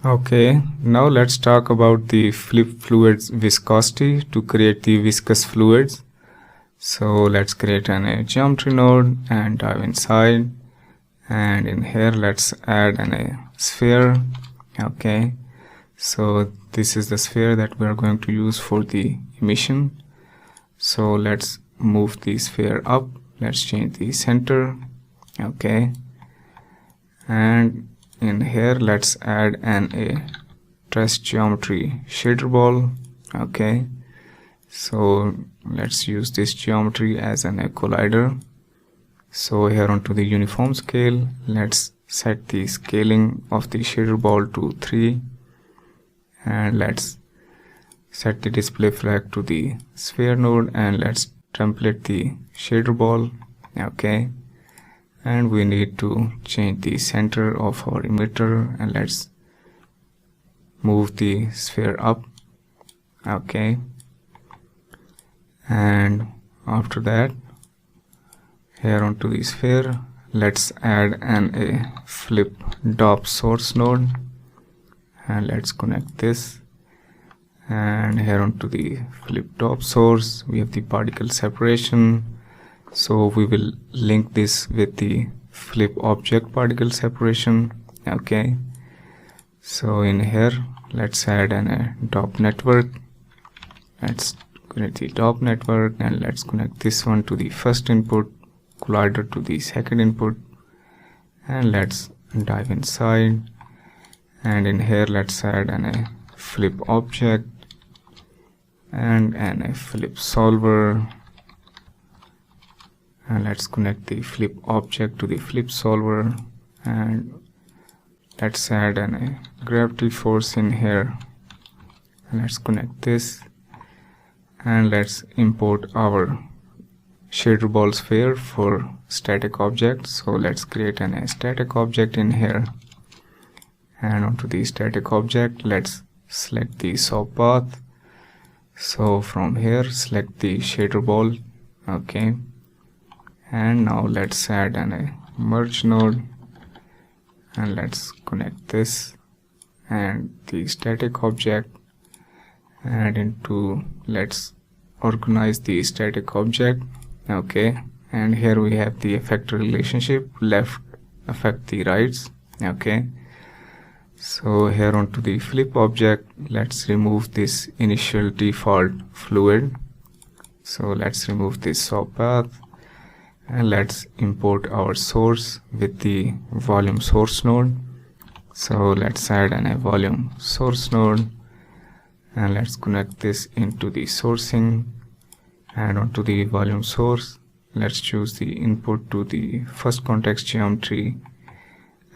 Okay, now let's talk about the flip fluid's viscosity to create the viscous fluids. So let's create a geometry node and dive inside, and in here let's add a sphere. Okay, so this is the sphere that we are going to use for the emission. So let's move the sphere up, let's change the center. Okay, and in here let's add a trace geometry shader ball. Okay, so let's use this geometry as a collider. So here onto the uniform scale, let's set the scaling of the shader ball to 3, and let's set the display flag to the sphere node, and let's template the shader ball. Okay, and we need to change the center of our emitter, and let's move the sphere up. Okay, and after that, here onto the sphere, let's add a flip dop source node, and let's connect this. And here onto the flip dop source, we have the particle separation, so we will link this with the flip object particle separation. Okay, so in here let's add a dop network. Let's connect the dop network, and let's connect this one to the first input, collider to the second input, and let's dive inside, and in here let's add a flip object and a flip solver, and let's connect the flip object to the flip solver, and let's add a gravity force in here, and let's connect this, and let's import our shader ball sphere for static object. So let's create a static object in here, and onto the static object let's select the saw path. So from here select the shader ball. Okay, and now let's add a merge node, and let's connect this and the static object, and into let's organize the static object. Okay, and here we have the effector relationship, left affect the rights. Okay, so here onto the flip object, let's remove this initial default fluid. So let's remove this saw path, and let's import our source with the volume source node. So let's add a volume source node, and let's connect this into the sourcing, and onto the volume source let's choose the input to the first context geometry,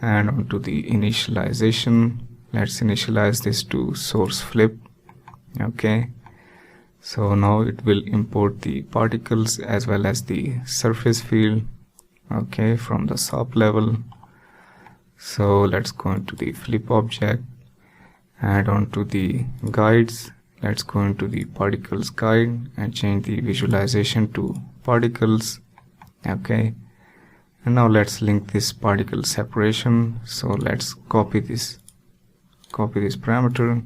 and onto the initialization let's initialize this to source flip. Okay, so now it will import the particles as well as the surface field, okay, from the SOP level. So let's go into the flip object, and onto the guides let's go into the particles guide and change the visualization to particles. Okay, and now let's link this particle separation. So let's copy this parameter,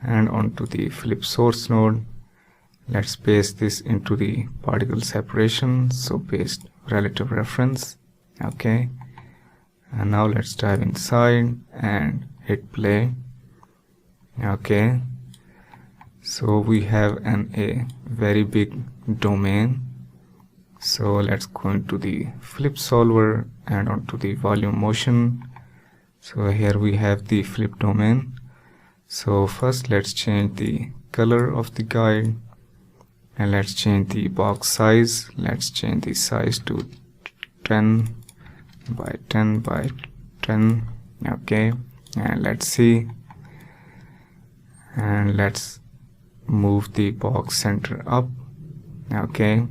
and onto the flip source node let's paste this into the particle separation. So paste relative reference. Okay, and now let's dive inside and hit play. Okay, so we have a very big domain. So let's go into the flip solver and onto the volume motion. So here we have the flip domain. So first let's change the color of the guide, and let's change the box size. Let's change the size to 10 by 10 by 10. Okay, and let's see, and let's move the box center up. Okay,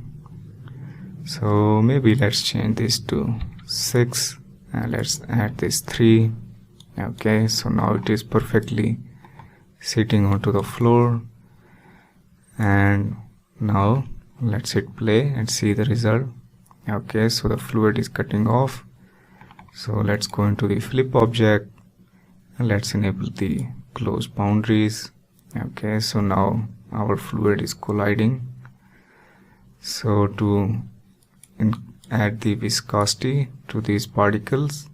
so maybe let's change this to 6, and let's add this 3. Okay, so now it is perfectly sitting onto the floor, and now let's hit play and see the result. Okay, so the fluid is cutting off. So let's go into the flip object, and let's enable the close boundaries. Okay, so now our fluid is colliding. So to add the viscosity to these particles,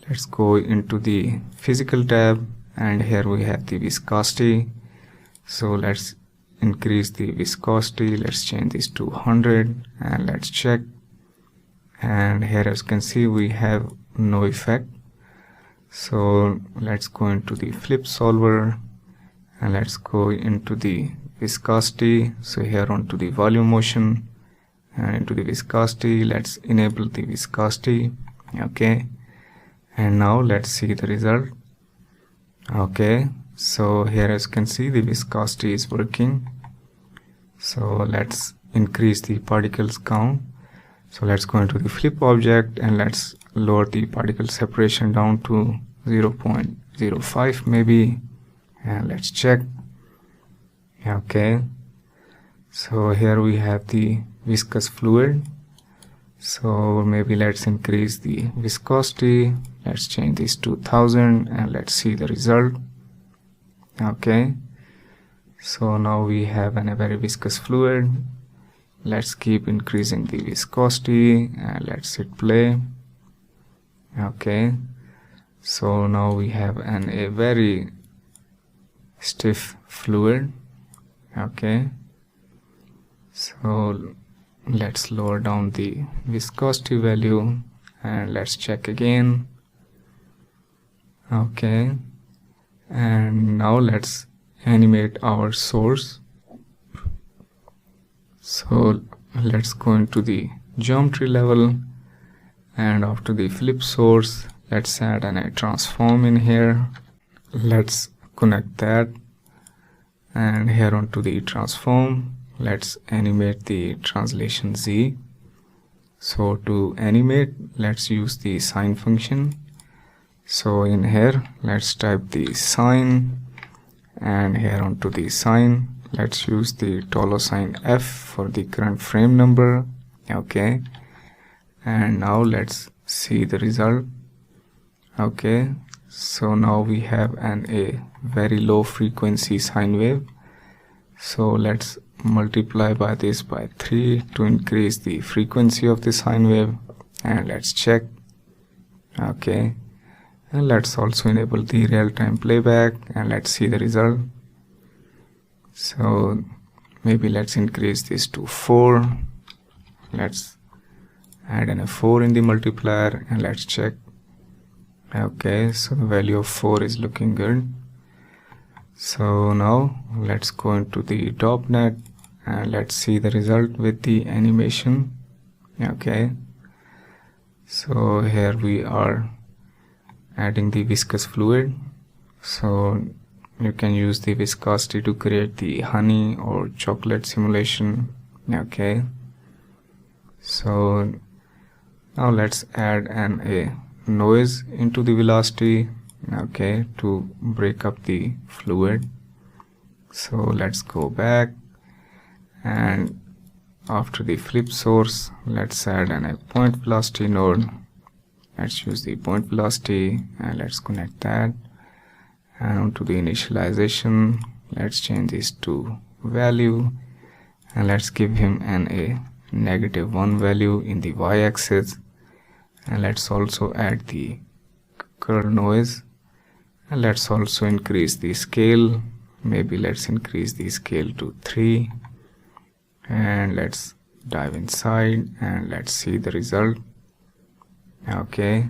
let's go into the physical tab, and here we have the viscosity. So let's increase the viscosity. Let's change this to 100 and let's check. And here, as you can see, we have no effect. So let's go into the flip solver and let's go into the viscosity. So here onto the volume motion and into the viscosity, let's enable the viscosity. Okay, and now let's see the result. Okay, so here, as you can see, the viscosity is working. So let's increase the particles count. So let's go into the flip object and let's lower the particle separation down to 0.05 maybe, and let's check. Okay, so here we have the viscous fluid. So maybe let's increase the viscosity. Let's change this to 1000 and let's see the result. Okay, so now we have a very viscous fluid. Let's keep increasing the viscosity and let's hit play. Okay, so now we have a very stiff fluid. Okay, so let's lower down the viscosity value and let's check again. Okay, and now let's animate our source. So let's go into the geometry level, and after the flip source, let's add a transform in here. Let's connect that, and here onto the transform, let's animate the translation Z. So to animate, let's use the sine function. So in here, let's type the sine, and here onto the sine, let's use the $sign F for the current frame number. Okay, and now let's see the result. Okay, so now we have a very low frequency sine wave. So let's multiply by this by 3 to increase the frequency of the sine wave, and let's check. Okay, and let's also enable the real-time playback and let's see the result. So maybe let's increase this to 4. Let's add a 4 in the multiplier and let's check. Okay, so the value of 4 is looking good. So now let's go into the .NET and let's see the result with the animation. Okay, so here we are adding the viscous fluid. So you can use the viscosity to create the honey or chocolate simulation. Okay, so now let's add a noise into the velocity. Okay, to break up the fluid. So let's go back, and after the flip source, let's add a point velocity node. Let's use the point velocity and let's connect that. And onto the initialization, let's change this to value and let's give him a -1 value in the y-axis, and let's also add the curl noise, and let's also increase the scale. Maybe let's increase the scale to 3, and let's dive inside and let's see the result. Okay,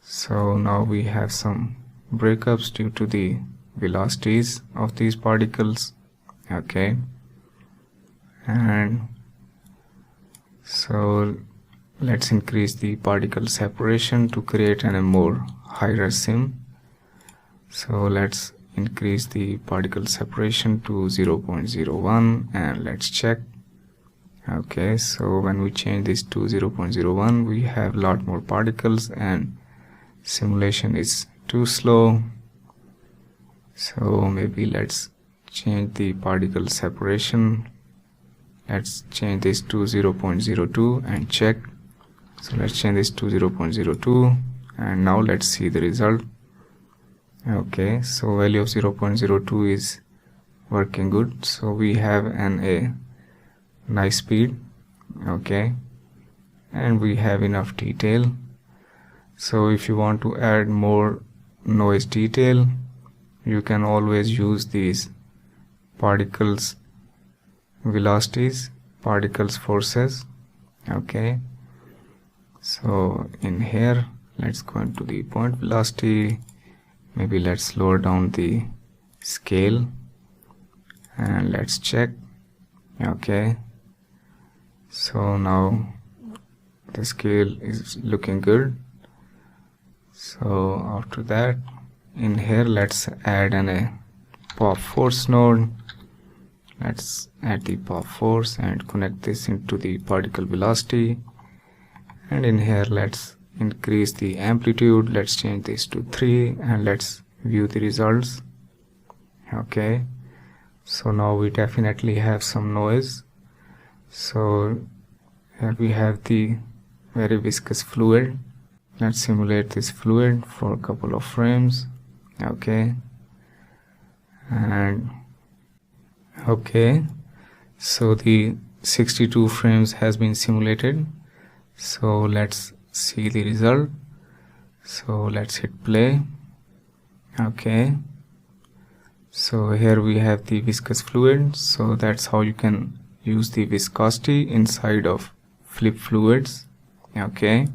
so now we have some breakups due to the velocities of these particles. Okay, and so let's increase the particle separation to create a more higher sim. So let's increase the particle separation to 0.01 and let's check. Okay, so when we change this to 0.01, we have a lot more particles and simulation is too slow. So maybe let's change the particle separation. Let's change this to 0.02 and check. So let's change this to 0.02. and now let's see the result. Okay, so value of 0.02 is working good, so we have a nice speed. Okay, and we have enough detail. So if you want to add more noise detail, you can always use these particles velocities, particles forces. Okay, so in here let's go into the point velocity. Maybe let's lower down the scale and let's check. Okay, so now the scale is looking good. So after that, in here let's add a pop force node. Let's add the pop force and connect this into the particle velocity, and in here let's increase the amplitude. Let's change this to 3 and let's view the results. Okay, so now we definitely have some noise. So here we have the very viscous fluid. Let's simulate this fluid for a couple of frames. Okay, and okay, so the 62 frames has been simulated. So let's see the result. So let's hit play. Okay, so here we have the viscous fluid. So that's how you can use the viscosity inside of flip fluids. Okay.